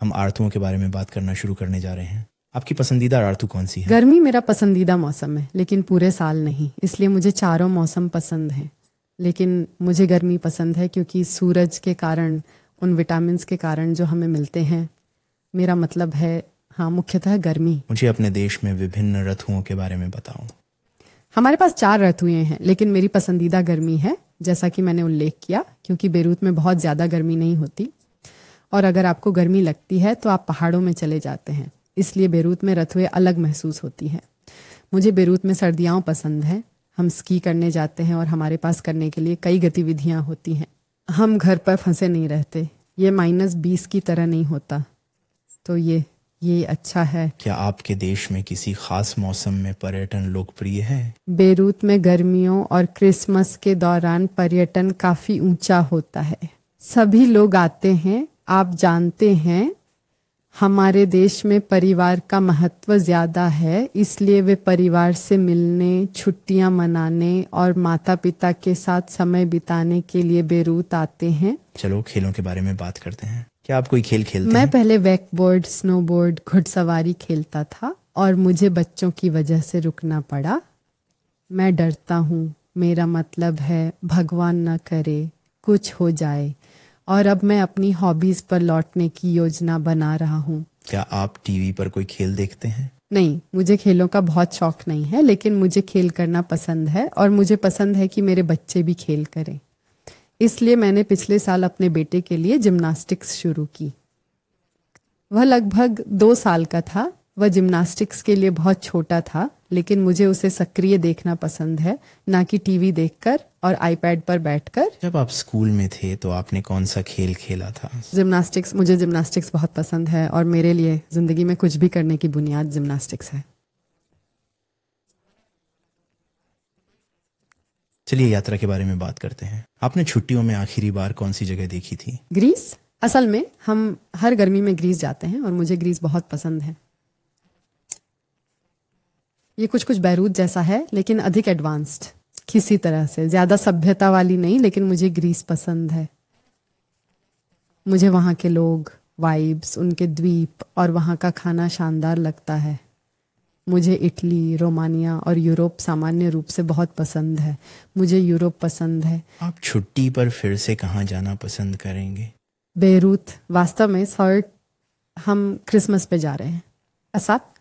हम आरतुओं के बारे में बात करना शुरू करने जा रहे हैं। आपकी पसंदीदा आरतू कौन सी है? गर्मी मेरा पसंदीदा मौसम है, लेकिन पूरे साल नहीं, इसलिए मुझे चारों मौसम पसंद हैं। लेकिन मुझे गर्मी पसंद है क्योंकि सूरज के कारण, उन विटामिन्स के कारण जो हमें मिलते हैं। मेरा मतलब है, हाँ, मुख्यतः गर्मी। मुझे अपने देश में विभिन्न ऋतुओं के बारे में बताओ। हमारे पास 4 ऋतुएं हैं, लेकिन मेरी पसंदीदा गर्मी है, जैसा कि मैंने उल्लेख किया, क्योंकि बेरूत में बहुत ज़्यादा गर्मी नहीं होती। और अगर आपको गर्मी लगती है तो आप पहाड़ों में चले जाते हैं, इसलिए बेरूत में ऋतुएं अलग महसूस होती हैं। मुझे बेरूत में सर्दियाँ पसंद है। हम स्की करने जाते हैं और हमारे पास करने के लिए कई गतिविधियाँ होती हैं। हम घर पर फंसे नहीं रहते। ये -20 की तरह नहीं होता, तो ये अच्छा है। क्या आपके देश में किसी खास मौसम में पर्यटन लोकप्रिय है? बेरूत में गर्मियों और क्रिसमस के दौरान पर्यटन काफ़ी ऊंचा होता है। सभी लोग आते हैं। आप जानते हैं, हमारे देश में परिवार का महत्व ज़्यादा है, इसलिए वे परिवार से मिलने, छुट्टियां मनाने और माता पिता के साथ समय बिताने के लिए बेरूत आते हैं। चलो खेलों के बारे में बात करते हैं। क्या आप कोई खेल खेलते मैं हैं? पहले वेकबोर्ड, स्नोबोर्ड, घुड़सवारी खेलता था और मुझे बच्चों की वजह से रुकना पड़ा। मैं डरता हूँ, मेरा मतलब है भगवान न करे कुछ हो जाए। और अब मैं अपनी हॉबीज़ पर लौटने की योजना बना रहा हूँ। क्या आप टीवी पर कोई खेल देखते हैं? नहीं, मुझे खेलों का बहुत शौक नहीं है, लेकिन मुझे खेल करना पसंद है और मुझे पसंद है कि मेरे बच्चे भी खेल करें। इसलिए मैंने पिछले साल अपने बेटे के लिए जिम्नास्टिक्स शुरू की। वह लगभग 2 साल का था। वह जिम्नास्टिक्स के लिए बहुत छोटा था, लेकिन मुझे उसे सक्रिय देखना पसंद है, ना कि टीवी देखकर और आईपैड पर बैठकर। जब आप स्कूल में थे तो आपने कौन सा खेल खेला था? जिम्नास्टिक्स। मुझे जिम्नास्टिक्स बहुत पसंद है और मेरे लिए ज़िंदगी में कुछ भी करने की बुनियाद जिम्नास्टिक्स है। चलिए यात्रा के बारे में बात करते हैं। आपने छुट्टियों में आखिरी बार कौन सी जगह देखी थी? ग्रीस। असल में हम हर गर्मी में ग्रीस जाते हैं और मुझे ग्रीस बहुत पसंद है। ये कुछ बैरूत जैसा है, लेकिन अधिक एडवांस्ड किसी तरह से। ज़्यादा सभ्यता वाली नहीं, लेकिन मुझे ग्रीस पसंद है। मुझे वहाँ के लोग, वाइब्स, उनके द्वीप और वहाँ का खाना शानदार लगता है। मुझे इटली, रोमानिया और यूरोप सामान्य रूप से बहुत पसंद है। मुझे यूरोप पसंद है। आप छुट्टी पर फिर से कहाँ जाना पसंद करेंगे? बेरूत। वास्तव में सर, हम क्रिसमस पे जा रहे हैं। असाप,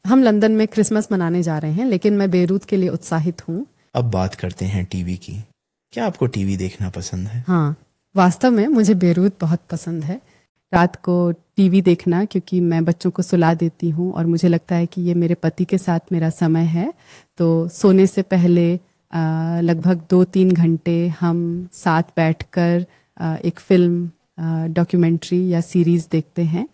हम लंदन में क्रिसमस मनाने जा रहे हैं, लेकिन मैं बेरूत के लिए उत्साहित हूँ। अब बात करते हैं टीवी की। क्या आपको टीवी देखना पसंद है? हाँ, वास्तव में मुझे बेरूत बहुत पसंद है। रात को टीवी देखना, क्योंकि मैं बच्चों को सुला देती हूँ और मुझे लगता है कि ये मेरे पति के साथ मेरा समय है। तो सोने से पहले लगभग 2-3 घंटे हम साथ बैठकर एक फिल्म, डॉक्यूमेंट्री या सीरीज़ देखते हैं।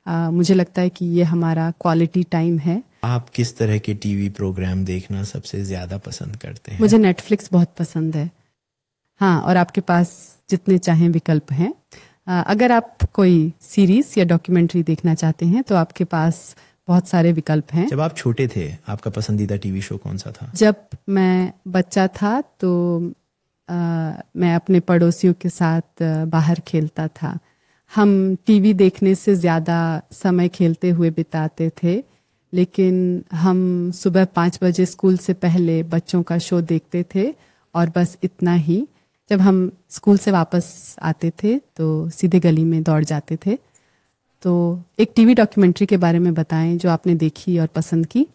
मुझे लगता है कि ये हमारा क्वालिटी टाइम है। आप किस तरह के टीवी प्रोग्राम देखना सबसे ज़्यादा पसंद करते हैं? मुझे नेटफ्लिक्स बहुत पसंद है। हाँ, और आपके पास जितने चाहें विकल्प हैं। अगर आप कोई सीरीज़ या डॉक्यूमेंट्री देखना चाहते हैं तो आपके पास बहुत सारे विकल्प हैं। जब आप छोटे थे, आपका पसंदीदा टीवी शो कौन सा था? जब मैं बच्चा था तो मैं अपने पड़ोसियों के साथ बाहर खेलता था। हम टीवी देखने से ज़्यादा समय खेलते हुए बिताते थे, लेकिन हम सुबह 5 बजे स्कूल से पहले बच्चों का शो देखते थे और बस इतना ही। जब हम स्कूल से वापस आते थे तो सीधे गली में दौड़ जाते थे। तो एक टीवी डॉक्यूमेंट्री के बारे में बताएं जो आपने देखी और पसंद की।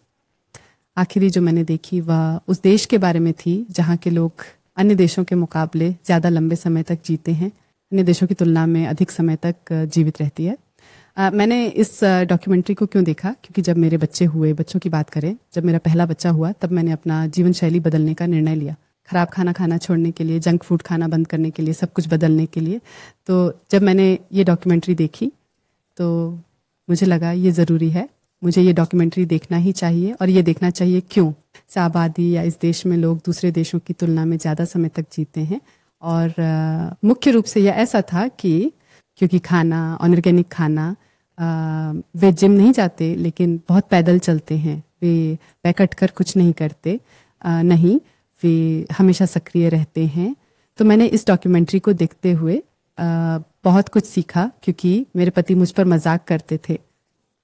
आखिरी जो मैंने देखी वह उस देश के बारे में थी जहाँ के लोग अन्य देशों के मुकाबले ज़्यादा लंबे समय तक जीते हैं। अन्य देशों की तुलना में अधिक समय तक जीवित रहती है। मैंने इस डॉक्यूमेंट्री को क्यों देखा, क्योंकि जब मेरे बच्चे हुए, बच्चों की बात करें, जब मेरा पहला बच्चा हुआ तब मैंने अपना जीवन शैली बदलने का निर्णय लिया। ख़राब खाना खाना छोड़ने के लिए, जंक फूड खाना बंद करने के लिए, सब कुछ बदलने के लिए। तो जब मैंने ये डॉक्यूमेंट्री देखी तो मुझे लगा ये ज़रूरी है, मुझे ये डॉक्यूमेंट्री देखना ही चाहिए। और ये देखना चाहिए क्यों? आबादी या इस देश में लोग दूसरे देशों की तुलना में ज़्यादा समय तक जीते हैं। और मुख्य रूप से यह ऐसा था कि क्योंकि खाना, ऑर्गेनिक खाना, वे जिम नहीं जाते लेकिन बहुत पैदल चलते हैं, वे पैकट कर कुछ नहीं करते, नहीं, वे हमेशा सक्रिय रहते हैं। तो मैंने इस डॉक्यूमेंट्री को देखते हुए बहुत कुछ सीखा, क्योंकि मेरे पति मुझ पर मजाक करते थे,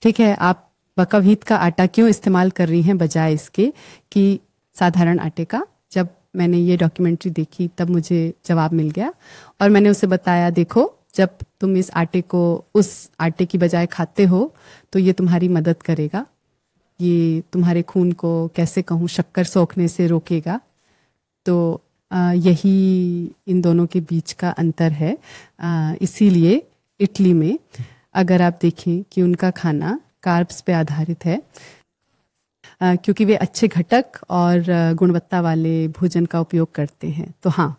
ठीक है आप बकव्हीट का आटा क्यों इस्तेमाल कर रही हैं बजाय इसके कि साधारण आटे का। जब मैंने ये डॉक्यूमेंट्री देखी तब मुझे जवाब मिल गया, और मैंने उसे बताया, देखो जब तुम इस आटे को उस आटे की बजाय खाते हो तो ये तुम्हारी मदद करेगा, ये तुम्हारे खून को कैसे कहूँ शक्कर सोखने से रोकेगा। तो यही इन दोनों के बीच का अंतर है। इसीलिए इटली में अगर आप देखें कि उनका खाना कार्ब्स पे आधारित है, क्योंकि वे अच्छे घटक और गुणवत्ता वाले भोजन का उपयोग करते हैं। तो हाँ,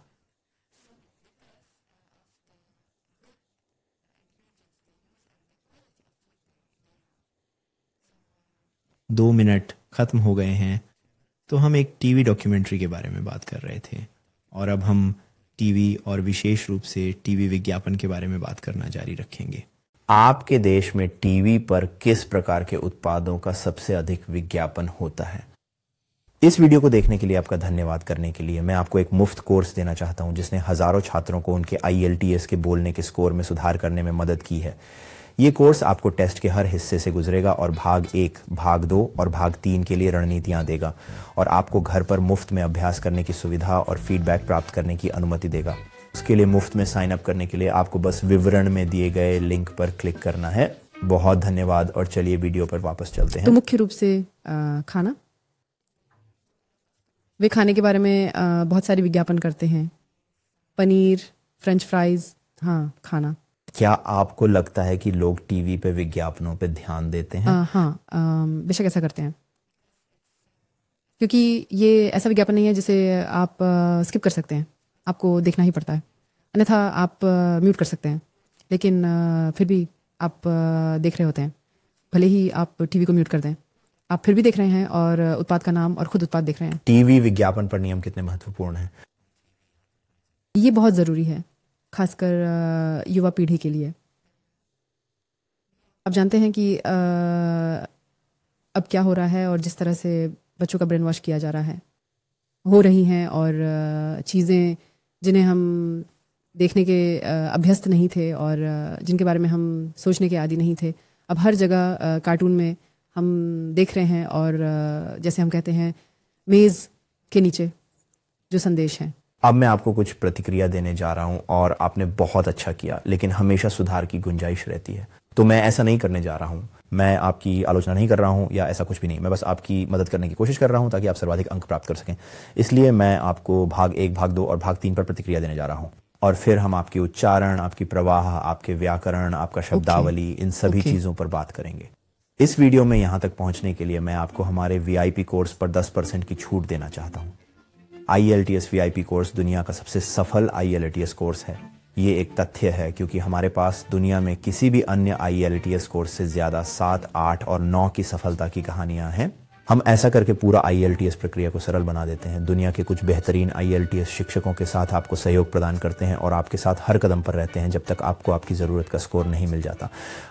2 मिनट खत्म हो गए हैं। तो हम एक टीवी डॉक्यूमेंट्री के बारे में बात कर रहे थे, और अब हम टीवी और विशेष रूप से टीवी विज्ञापन के बारे में बात करना जारी रखेंगे। आपके देश में टीवी पर किस प्रकार के उत्पादों का सबसे अधिक विज्ञापन होता है? इस वीडियो को देखने के लिए आपका धन्यवाद करने के लिए मैं आपको एक मुफ्त कोर्स देना चाहता हूं जिसने हजारों छात्रों को उनके IELTS के बोलने के स्कोर में सुधार करने में मदद की है। ये कोर्स आपको टेस्ट के हर हिस्से से गुजरेगा और भाग 1, भाग 2 और भाग 3 के लिए रणनीतियां देगा, और आपको घर पर मुफ्त में अभ्यास करने की सुविधा और फीडबैक प्राप्त करने की अनुमति देगा। उसके लिए मुफ्त में साइन अप करने के लिए आपको बस विवरण में दिए गए लिंक पर क्लिक करना है। बहुत धन्यवाद, और चलिए वीडियो पर वापस चलते हैं। तो मुख्य रूप से खाना, वे खाने के बारे में बहुत सारे विज्ञापन करते हैं, पनीर, फ्रेंच फ्राइज, हाँ खाना। क्या आपको लगता है कि लोग टीवी पे विज्ञापनों पे ध्यान देते हैं? हाँ, बेशक ऐसा करते हैं, क्योंकि ये ऐसा विज्ञापन नहीं है जिसे आप स्किप कर सकते हैं, आपको देखना ही पड़ता है। अन्यथा आप म्यूट कर सकते हैं, लेकिन फिर भी आप देख रहे होते हैं, भले ही आप टीवी को म्यूट कर दें, आप फिर भी देख रहे हैं और उत्पाद का नाम और खुद उत्पाद देख रहे हैं। टीवी विज्ञापन पर नियम कितने महत्वपूर्ण हैं? ये बहुत ज़रूरी है, खासकर युवा पीढ़ी के लिए। आप जानते हैं कि अब क्या हो रहा है और जिस तरह से बच्चों का ब्रेन वॉश किया जा रहा है, हो रही हैं, और चीज़ें जिन्हें हम देखने के अभ्यस्त नहीं थे और जिनके बारे में हम सोचने के आदी नहीं थे, अब हर जगह कार्टून में हम देख रहे हैं, और जैसे हम कहते हैं मेज़ के नीचे जो संदेश है। अब मैं आपको कुछ प्रतिक्रिया देने जा रहा हूं, और आपने बहुत अच्छा किया, लेकिन हमेशा सुधार की गुंजाइश रहती है। तो मैं ऐसा नहीं करने जा रहा हूं, मैं आपकी आलोचना नहीं कर रहा हूं या ऐसा कुछ भी नहीं, मैं बस आपकी मदद करने की कोशिश कर रहा हूं ताकि आप सर्वाधिक अंक प्राप्त कर सकें। इसलिए मैं आपको भाग 1, भाग 2 और भाग 3 पर प्रतिक्रिया देने जा रहा हूं, और फिर हम आपकी उच्चारण, आपकी प्रवाह, आपके व्याकरण, आपका शब्दावली, इन सभी चीजों पर बात करेंगे। इस वीडियो में यहां तक पहुंचने के लिए मैं आपको हमारे VIP कोर्स पर 10% की छूट देना चाहता हूं। IELTS VIP कोर्स दुनिया का सबसे सफल IELTS कोर्स है। ये एक तथ्य है क्योंकि हमारे पास दुनिया में किसी भी अन्य IELTS कोर्स से ज्यादा 7, 8 और 9 की सफलता की कहानियां हैं। हम ऐसा करके पूरा IELTS प्रक्रिया को सरल बना देते हैं। दुनिया के कुछ बेहतरीन IELTS शिक्षकों के साथ आपको सहयोग प्रदान करते हैं और आपके साथ हर कदम पर रहते हैं जब तक आपको आपकी ज़रूरत का स्कोर नहीं मिल जाता।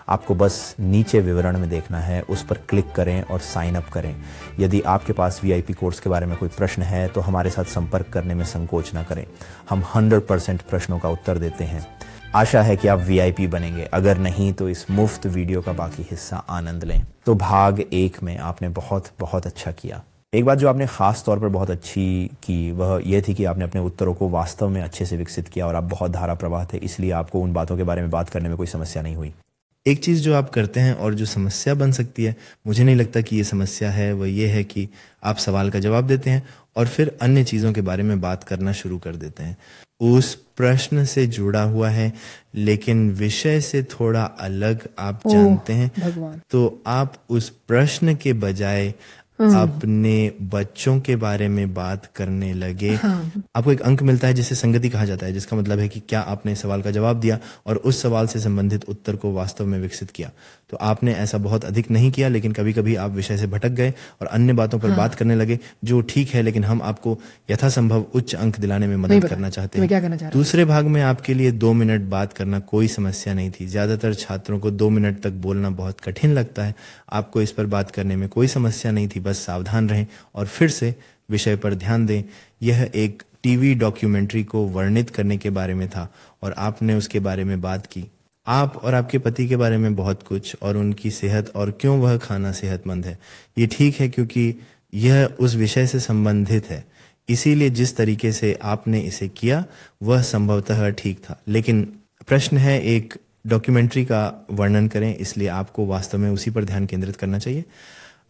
आपको बस नीचे विवरण में देखना है, उस पर क्लिक करें और साइन अप करें। यदि आपके पास VIP कोर्स के बारे में कोई प्रश्न है तो हमारे साथ संपर्क करने में संकोच न करें। हम 100% प्रश्नों का उत्तर देते हैं। आशा है कि आप VIP बनेंगे, अगर नहीं तो इस मुफ्त वीडियो का बाकी हिस्सा आनंद लें। तो भाग 1 में आपने बहुत बहुत अच्छा किया। एक बात जो आपने खास तौर पर बहुत अच्छी की वह यह थी कि आपने अपने उत्तरों को वास्तव में अच्छे से विकसित किया, और आप बहुत धारा प्रवाह थे, इसलिए आपको उन बातों के बारे में बात करने में कोई समस्या नहीं हुई। एक चीज़ जो आप करते हैं और जो समस्या बन सकती है, मुझे नहीं लगता कि ये समस्या है, वह ये है कि आप सवाल का जवाब देते हैं और फिर अन्य चीज़ों के बारे में बात करना शुरू कर देते हैं। उस प्रश्न से जुड़ा हुआ है लेकिन विषय से थोड़ा अलग आप जानते हैं, तो आप उस प्रश्न के बजाय अपने बच्चों के बारे में बात करने लगे। आपको एक अंक मिलता है जिसे संगति कहा जाता है, जिसका मतलब है कि क्या आपने सवाल का जवाब दिया और उस सवाल से संबंधित उत्तर को वास्तव में विकसित किया। तो आपने ऐसा बहुत अधिक नहीं किया, लेकिन कभी कभी आप विषय से भटक गए और अन्य बातों पर बात करने लगे, जो ठीक है, लेकिन हम आपको यथासंभव उच्च अंक दिलाने में मदद करना चाहते हैं। दूसरे भाग में आपके लिए 2 मिनट बात करना कोई समस्या नहीं थी। ज्यादातर छात्रों को 2 मिनट तक बोलना बहुत कठिन लगता है। आपको इस पर बात करने में कोई समस्या नहीं थी, बस सावधान रहें और फिर से विषय पर ध्यान दें। यह एक टीवी डॉक्यूमेंट्री को वर्णित करने के बारे में था और आपने उसके बारे में बात की। आप और आपके पति के बारे में बहुत कुछ, और उनकी सेहत और क्यों वह खाना सेहतमंद है। ये ठीक है क्योंकि यह उस विषय से संबंधित है, इसीलिए जिस तरीके से आपने इसे किया वह संभवतः ठीक था। लेकिन प्रश्न है, एक डॉक्यूमेंट्री का वर्णन करें, इसलिए आपको वास्तव में उसी पर ध्यान केंद्रित करना चाहिए।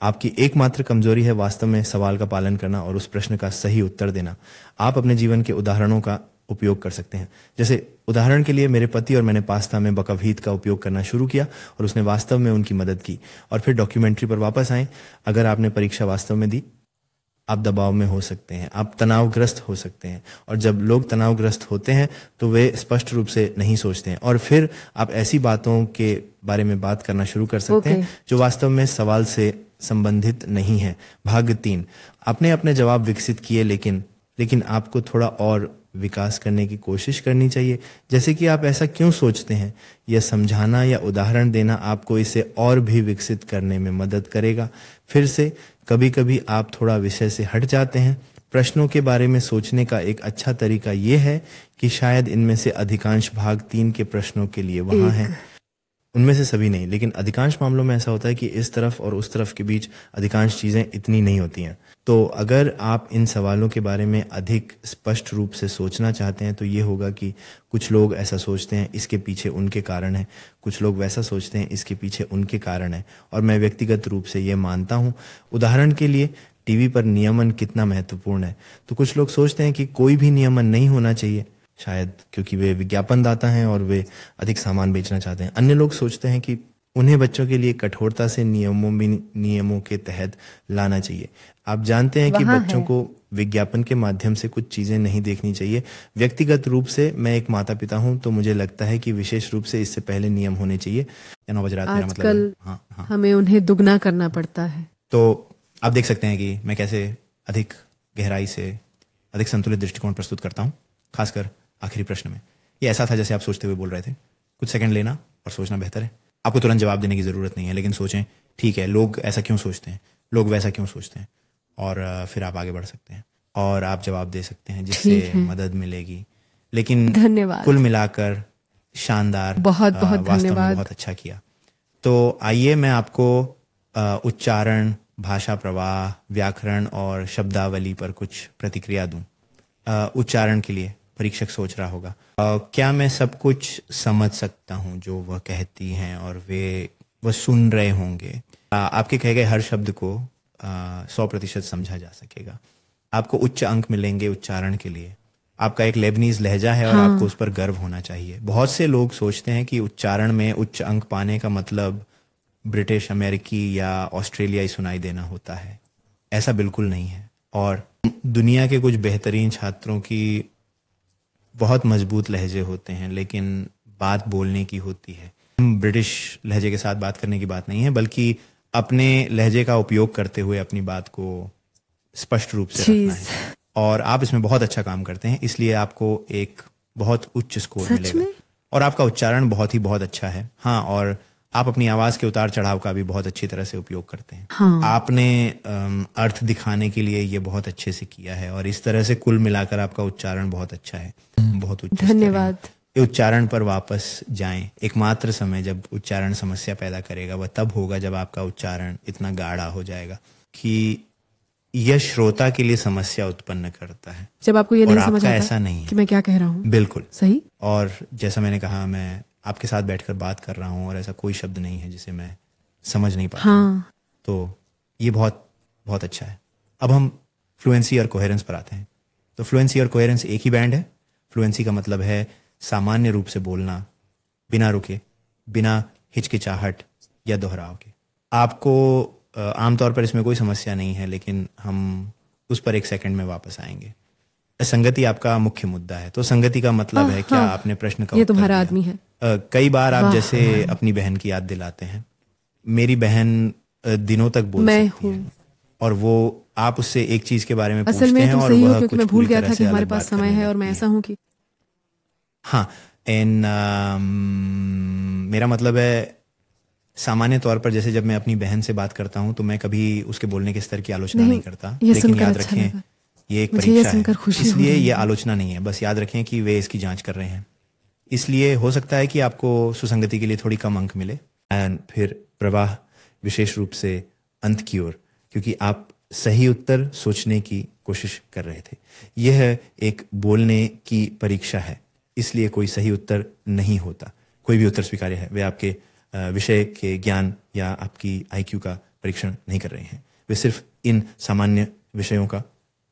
आपकी एकमात्र कमजोरी है वास्तव में सवाल का पालन करना और उस प्रश्न का सही उत्तर देना। आप अपने जीवन के उदाहरणों का उपयोग कर सकते हैं। जैसे उदाहरण के लिए, मेरे पति और मैंने पास्ता में बकव्हीट का उपयोग करना शुरू किया और उसने वास्तव में उनकी मदद की। और फिर डॉक्यूमेंट्री पर वापस आए। अगर आपने परीक्षा वास्तव में दी, आप दबाव में हो सकते हैं, आप तनावग्रस्त हो सकते हैं, और जब लोग तनावग्रस्त होते हैं तो वे स्पष्ट रूप से नहीं सोचते हैं, और फिर आप ऐसी बातों के बारे में बात करना शुरू कर सकते हैं जो वास्तव में सवाल से संबंधित नहीं है। भाग 3, आपने अपने जवाब विकसित किए, लेकिन आपको थोड़ा और विकास करने की कोशिश करनी चाहिए। जैसे कि आप ऐसा क्यों सोचते हैं, यह समझाना या उदाहरण देना आपको इसे और भी विकसित करने में मदद करेगा। फिर से, कभी कभी आप थोड़ा विषय से हट जाते हैं। प्रश्नों के बारे में सोचने का एक अच्छा तरीका यह है कि शायद इनमें से अधिकांश भाग 3 के प्रश्नों के लिए वहां हैं। उनमें से सभी नहीं, लेकिन अधिकांश मामलों में ऐसा होता है कि इस तरफ और उस तरफ के बीच अधिकांश चीजें इतनी नहीं होती हैं। तो अगर आप इन सवालों के बारे में अधिक स्पष्ट रूप से सोचना चाहते हैं तो ये होगा कि कुछ लोग ऐसा सोचते हैं, इसके पीछे उनके कारण है, कुछ लोग वैसा सोचते हैं, इसके पीछे उनके कारण है, और मैं व्यक्तिगत रूप से ये मानता हूँ। उदाहरण के लिए, टीवी पर नियमन कितना महत्वपूर्ण है। तो कुछ लोग सोचते हैं कि कोई भी नियमन नहीं होना चाहिए, शायद क्योंकि वे विज्ञापनदाता हैं और वे अधिक सामान बेचना चाहते हैं। अन्य लोग सोचते हैं कि उन्हें बच्चों के लिए कठोरता से नियमों के तहत लाना चाहिए। आप जानते हैं कि बच्चों को विज्ञापन के माध्यम से कुछ चीजें नहीं देखनी चाहिए। व्यक्तिगत रूप से मैं एक माता पिता हूं, तो मुझे लगता है कि विशेष रूप से इससे पहले नियम होने चाहिए। 9 बज रात मेरा मतलब है। हाँ, हमें उन्हें दुगना करना पड़ता है। तो आप देख सकते हैं कि मैं कैसे अधिक गहराई से अधिक संतुलित दृष्टिकोण प्रस्तुत करता हूँ, खासकर आखिरी प्रश्न में। ये ऐसा था जैसे आप सोचते हुए बोल रहे थे। कुछ सेकंड लेना और सोचना बेहतर है। आपको तुरंत जवाब देने की जरूरत नहीं है, लेकिन सोचें, ठीक है, लोग ऐसा क्यों सोचते हैं, लोग वैसा क्यों सोचते हैं, और फिर आप आगे बढ़ सकते हैं और आप जवाब दे सकते हैं जिससे मदद मिलेगी। लेकिन धन्यवाद, कुल मिलाकर शानदार, बहुत बहुत धन्यवाद, बहुत अच्छा किया। तो आइए मैं आपको उच्चारण, भाषा प्रवाह, व्याकरण और शब्दावली पर कुछ प्रतिक्रिया दूं। उच्चारण के लिए परीक्षक सोच रहा होगा, क्या मैं सब कुछ समझ सकता हूं जो वह कहती हैं, और वह सुन रहे होंगे। आपके कहे गए हर शब्द को 100% समझा जा सकेगा। आपको उच्च अंक मिलेंगे उच्चारण के लिए। आपका एक लेबनीज लहजा है और आपको उस पर गर्व होना चाहिए। बहुत से लोग सोचते हैं कि उच्चारण में उच्च अंक पाने का मतलब ब्रिटिश, अमेरिकी या ऑस्ट्रेलियाई सुनाई देना होता है। ऐसा बिल्कुल नहीं है। और दुनिया के कुछ बेहतरीन छात्रों की बहुत मजबूत लहजे होते हैं, लेकिन बात बोलने की होती है। ब्रिटिश लहजे के साथ बात करने की बात नहीं है, बल्कि अपने लहजे का उपयोग करते हुए अपनी बात को स्पष्ट रूप से रखना है। और आप इसमें बहुत अच्छा काम करते हैं, इसलिए आपको एक बहुत उच्च स्कोर मिलेगा। और आपका उच्चारण बहुत अच्छा है। हाँ, और आप अपनी आवाज के उतार चढ़ाव का भी बहुत अच्छी तरह से उपयोग करते हैं। हाँ। आपने अर्थ दिखाने के लिए ये बहुत अच्छे से किया है, और इस तरह से कुल मिलाकर आपका उच्चारण बहुत अच्छा है, बहुत उच्च। धन्यवाद। उच्चारण पर वापस जाएं। एकमात्र समय जब उच्चारण समस्या पैदा करेगा वह तब होगा जब आपका उच्चारण इतना गाढ़ा हो जाएगा कि यह श्रोता के लिए समस्या उत्पन्न करता है। जब आपको ये नहीं समझ आता ऐसा नहीं है कि मैं क्या कह रहा हूँ। बिल्कुल सही। और जैसा मैंने कहा, मैं आपके साथ बैठकर बात कर रहा हूँ और ऐसा कोई शब्द नहीं है जिसे मैं समझ नहीं पाता। हाँ। तो ये बहुत अच्छा है। अब हम फ्लुएंसी और कोहेरेंस पर आते हैं। तो फ्लुएंसी और कोहेरेंस एक ही बैंड है। फ्लुएंसी का मतलब है सामान्य रूप से बोलना, बिना रुके, बिना हिचकिचाहट या दोहराव के। आपको आमतौर पर इसमें कोई समस्या नहीं है, लेकिन हम उस पर एक सेकंड में वापस आएंगे। संगति आपका मुख्य मुद्दा है। तो संगति का मतलब है क्या आपने प्रश्न का ये उत्तर तुम्हारा दिया। आदमी है। कई बार आप जैसे अपनी बहन की याद दिलाते हैं। मेरी बहन दिनों तक बोल सकती है, और वो आप उससे एक चीज के बारे में पूछते हैं और वह क्योंकि मैं भूल गया था कि हमारे पास समय है और मैं ऐसा हूं कि हाँ। मेरा मतलब है, सामान्य तौर पर जैसे जब मैं अपनी बहन से बात करता हूं तो मैं कभी उसके बोलने के स्तर की आलोचना नहीं करता, लेकिन याद रखें ये एक मुझे ये परीक्षा सुनकर है, खुशी हो इसलिए रही ये है। आलोचना नहीं है। बस याद रखें कि वे इसकी जांच कर रहे हैं। इसलिए हो सकता है कि आपको सुसंगति के लिए थोड़ी कम अंक मिले, एंड फिर प्रवाह विशेष रूप से अंत की ओर, क्योंकि आप सही उत्तर सोचने की कोशिश कर रहे थे। यह एक बोलने की परीक्षा है, इसलिए कोई सही उत्तर नहीं होता। कोई भी उत्तर स्वीकार्य है। वे आपके विषय के ज्ञान या आपकी आईक्यू का परीक्षण नहीं कर रहे हैं। वे सिर्फ इन सामान्य विषयों का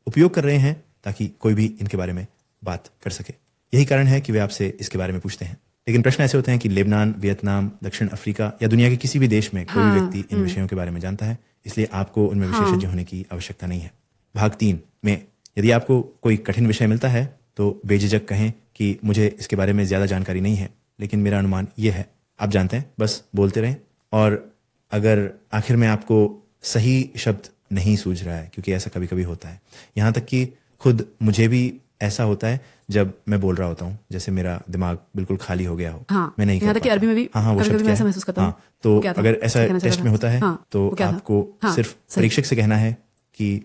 उपयोग कर रहे हैं ताकि कोई भी इनके बारे में बात कर सके। यही कारण है कि वे आपसे इसके बारे में पूछते हैं। लेकिन प्रश्न ऐसे होते हैं कि लेबनान, वियतनाम, दक्षिण अफ्रीका या दुनिया के किसी भी देश में कोई भी व्यक्ति इन विषयों के बारे में जानता है, इसलिए आपको उनमें विशेषज्ञ होने की आवश्यकता नहीं है। भाग 3 में यदि आपको कोई कठिन विषय मिलता है तो बेझिझक कहें कि मुझे इसके बारे में ज़्यादा जानकारी नहीं है, लेकिन मेरा अनुमान ये है। आप जानते हैं, बस बोलते रहें। और अगर आखिर में आपको सही शब्द नहीं सूझ रहा है, क्योंकि ऐसा कभी कभी होता है, यहाँ तक कि खुद मुझे भी ऐसा होता है जब मैं बोल रहा होता हूँ, जैसे मेरा दिमाग बिल्कुल खाली हो गया हो, मैं नहीं यहाँ तक कि अरबी में भी वो कभी शब्द मैं क्या ऐसा है? महसूस करता हूँ। तो वो क्या था? अगर ऐसा क्या कहना चाह टेस्ट रहा में था? होता है तो वो क्या था? आपको सिर्फ सही। परीक्षक से कहना है कि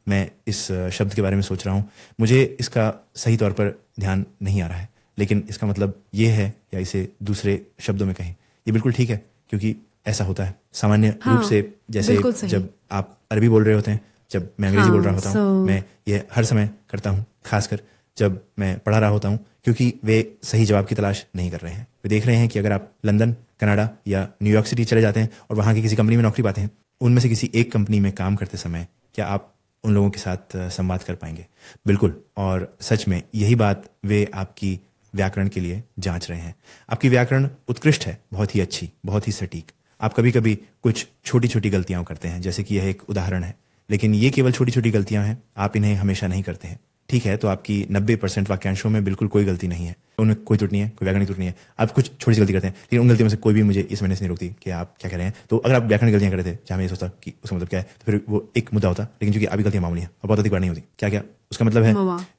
मैं इस शब्द के बारे में सोच रहा हूँ, मुझे इसका सही तौर पर ध्यान नहीं आ रहा है, लेकिन इसका मतलब ये है, या इसे दूसरे शब्दों में कहें। ये बिल्कुल ठीक है, क्योंकि ऐसा होता है सामान्य रूप से। जैसे जब आप अरबी बोल रहे होते हैं, जब मैं अंग्रेजी बोल रहा होता हूँ, मैं ये हर समय करता हूँ, खासकर जब मैं पढ़ा रहा होता हूँ, क्योंकि वे सही जवाब की तलाश नहीं कर रहे हैं। वे देख रहे हैं कि अगर आप लंदन, कनाडा या न्यूयॉर्क सिटी चले जाते हैं और वहाँ की किसी कंपनी में नौकरी पाते हैं, उनमें से किसी एक कंपनी में काम करते समय क्या आप उन लोगों के साथ संवाद कर पाएंगे? बिल्कुल। और सच में यही बात वे आपकी व्याकरण के लिए जांच रहे हैं। आपकी व्याकरण उत्कृष्ट है, बहुत ही अच्छी, बहुत ही सटीक। आप कभी कभी कुछ छोटी छोटी गलतियां करते हैं, जैसे कि यह एक उदाहरण है, लेकिन ये केवल छोटी छोटी गलतियां हैं, आप इन्हें हमेशा नहीं करते हैं। ठीक है, तो आपकी 90% वाक्यांशों में बिल्कुल कोई गलती नहीं है, उनमें कोई त्रुटि नहीं है, कोई व्याकरणिक त्रुटि नहीं है। आप कुछ छोटी सी गलती करते हैं, लेकिन उन गलतियों में से कोई भी मुझे इस महीने से नहीं रोकती कि आप क्या कह रहे हैं। तो अगर आप व्याकरण गलतियां कर रहे थे जहाँ मैं ये सोचता कि उसका मतलब क्या है, तो फिर वो एक मुद्दा होता, लेकिन चूंकि आपकी गलतियां मामूली हैं और बहुत अधिक बार नहीं होती, क्या क्या उसका मतलब है,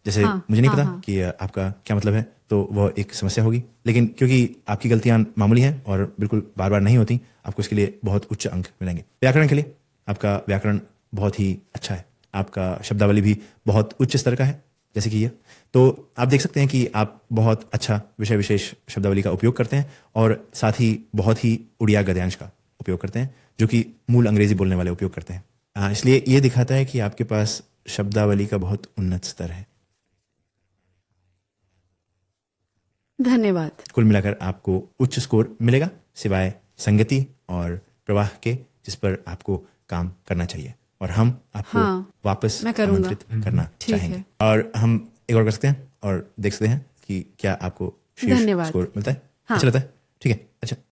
जैसे मुझे नहीं पता कि आपका क्या मतलब है, तो वह एक समस्या होगी। लेकिन क्योंकि आपकी गलतियां मामूली हैं और बिल्कुल बार बार नहीं होती, आपको इसके लिए बहुत उच्च अंक मिलेंगे। व्याकरण के लिए आपका व्याकरण बहुत ही अच्छा है, आपका शब्दावली भी बहुत उच्च स्तर का है, जैसे कि ये। तो आप देख सकते हैं कि आप बहुत अच्छा विषय विशेष शब्दावली का उपयोग करते हैं और साथ ही बहुत ही उड़िया गद्यांश का उपयोग करते हैं, जो कि मूल अंग्रेजी बोलने वाले उपयोग करते हैं। इसलिए ये दिखाता है कि आपके पास शब्दावली का बहुत उन्नत स्तर है। धन्यवाद। कुल मिलाकर आपको उच्च स्कोर मिलेगा, सिवाय संगति और प्रवाह के, जिस पर आपको काम करना चाहिए, और हम आपको वापस आमंत्रित करना चाहेंगे। और हम एक और कर सकते हैं और देख सकते हैं कि क्या आपको शीर्ष स्कोर मिलता है। अच्छा लगता है? ठीक है, अच्छा।